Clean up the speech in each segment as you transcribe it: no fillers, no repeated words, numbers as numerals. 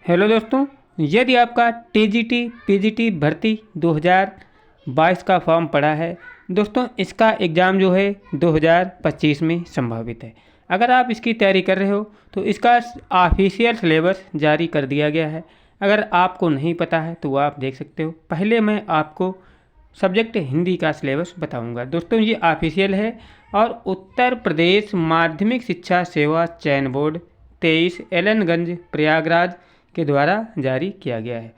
Hello दोस्तों, यदि आपका टीजीटी पीजीटी भर्ती 2022 का फॉर्म पड़ा है दोस्तों, इसका एग्ज़ाम जो है 2025 में संभावित है। अगर आप इसकी तैयारी कर रहे हो तो इसका ऑफिशियल सिलेबस जारी कर दिया गया है। अगर आपको नहीं पता है तो आप देख सकते हो। पहले मैं आपको सब्जेक्ट हिंदी का सिलेबस बताऊंगा दोस्तों। ये ऑफिशियल है और उत्तर प्रदेश माध्यमिक शिक्षा सेवा चयन बोर्ड 23 एलनगंज प्रयागराज के द्वारा जारी किया गया है।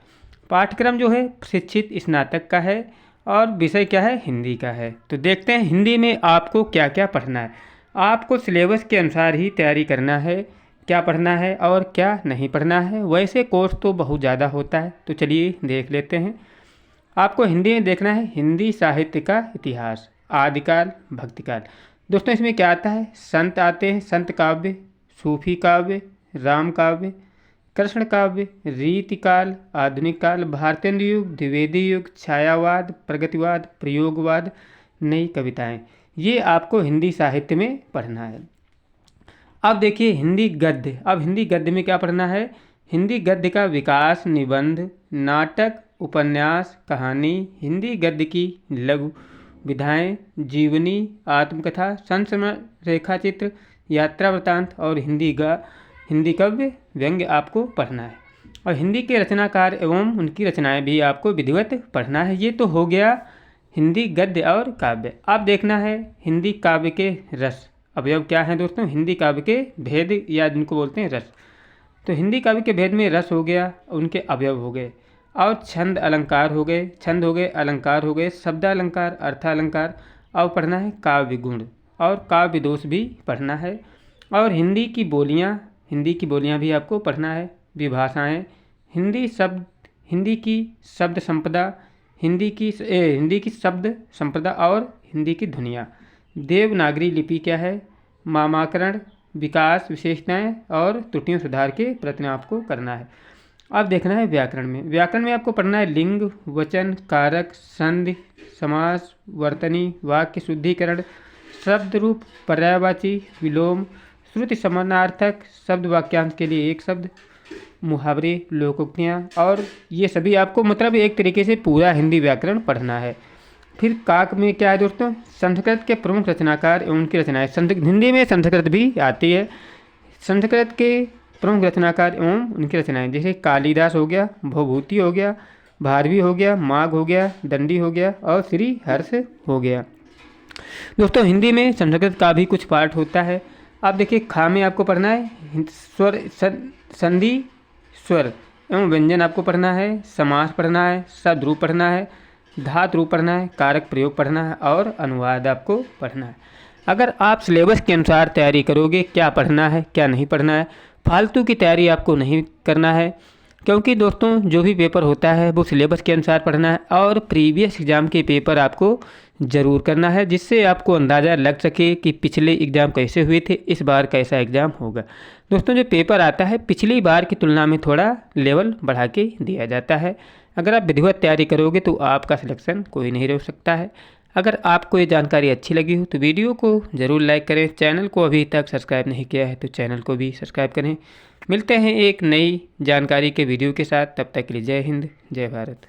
पाठ्यक्रम जो है शिक्षित स्नातक का है और विषय क्या है, हिंदी का है। तो देखते हैं हिंदी में आपको क्या क्या पढ़ना है। आपको सिलेबस के अनुसार ही तैयारी करना है, क्या पढ़ना है और क्या नहीं पढ़ना है। वैसे कोर्स तो बहुत ज़्यादा होता है, तो चलिए देख लेते हैं। आपको हिंदी में देखना है हिंदी साहित्य का इतिहास, आदिकाल भक्तिकाल। दोस्तों इसमें क्या आता है, संत आते हैं, संत काव्य, सूफी काव्य, राम काव्य, कृष्ण काव्य, रीतिकाल, आधुनिक काल, भारतेंदु युग, द्विवेदी युग, छायावाद, प्रगतिवाद, प्रयोगवाद, नई कविताएं। ये आपको हिंदी साहित्य में पढ़ना है। अब देखिए हिंदी गद्य। अब हिंदी गद्य में क्या पढ़ना है, हिंदी गद्य का विकास, निबंध, नाटक, उपन्यास, कहानी, हिंदी गद्य की लघु विधाएँ, जीवनी, आत्मकथा, संस्मरण, रेखाचित्र, यात्रा वृत्तांत और हिंदी काव्य व्यंग्य आपको पढ़ना है। और हिंदी के रचनाकार एवं उनकी रचनाएं भी आपको विधिवत पढ़ना है। ये तो हो गया हिंदी गद्य और काव्य। अब देखना है हिंदी काव्य के रस अवयव क्या हैं दोस्तों, हिंदी काव्य के भेद या जिनको बोलते हैं रस। तो हिंदी काव्य के भेद में रस हो गया, उनके अवयव हो गए, और छंद अलंकार हो गए, छंद हो गए, अलंकार हो गए, शब्दालंकार, अर्थालंकार। और पढ़ना है काव्य गुण और काव्य दोष भी पढ़ना है। और हिंदी की बोलियाँ भी आपको पढ़ना है, विभाषाएँ, हिंदी की शब्द संपदा, हिंदी की शब्द संपदा और हिंदी की ध्वनियाँ, देवनागरी लिपि क्या है, नामाकरण, विकास, विशेषताएं और त्रुटियों सुधार के प्रयत्न आपको करना है। अब देखना है व्याकरण में आपको पढ़ना है लिंग, वचन, कारक, संधि, समास, वर्तनी, वाक्य शुद्धिकरण, शब्द रूप, पर्यायवाची, विलोम, श्रुति समानार्थक, शब्द वाक्यांश के लिए एक शब्द, मुहावरे, लोकोक्तियाँ। और ये सभी आपको मतलब एक तरीके से पूरा हिंदी व्याकरण पढ़ना है। फिर काक में क्या है दोस्तों, संस्कृत के प्रमुख रचनाकार एवं उनकी रचनाएं। हिंदी में संस्कृत भी आती है। संस्कृत के प्रमुख रचनाकार एवं उनकी रचनाएं जैसे कालिदास हो गया, भवभूति हो गया, भारवी हो गया, माघ हो गया, दंडी हो गया और श्री हर्ष हो गया। दोस्तों हिंदी में संस्कृत का भी कुछ पार्ट होता है। अब देखिए खा में आपको पढ़ना है स्वर, संधि, स्वर एवं व्यंजन आपको पढ़ना है, समास पढ़ना है, शब्द रूप पढ़ना है, धातु रूप पढ़ना है, कारक प्रयोग पढ़ना है और अनुवाद आपको पढ़ना है। अगर आप सिलेबस के अनुसार तैयारी करोगे, क्या पढ़ना है क्या नहीं पढ़ना है, फालतू की तैयारी आपको नहीं करना है। क्योंकि दोस्तों जो भी पेपर होता है वो सिलेबस के अनुसार पढ़ना है और प्रीवियस एग्ज़ाम के पेपर आपको ज़रूर करना है, जिससे आपको अंदाज़ा लग सके कि पिछले एग्ज़ाम कैसे हुए थे, इस बार कैसा एग्ज़ाम होगा। दोस्तों जो पेपर आता है पिछली बार की तुलना में थोड़ा लेवल बढ़ा के दिया जाता है। अगर आप विधिवत तैयारी करोगे तो आपका सिलेक्शन कोई नहीं रोक सकता है। अगर आपको ये जानकारी अच्छी लगी हो तो वीडियो को ज़रूर लाइक करें। चैनल को अभी तक सब्सक्राइब नहीं किया है तो चैनल को भी सब्सक्राइब करें। मिलते हैं एक नई जानकारी के वीडियो के साथ, तब तक के लिए जय हिंद, जय भारत।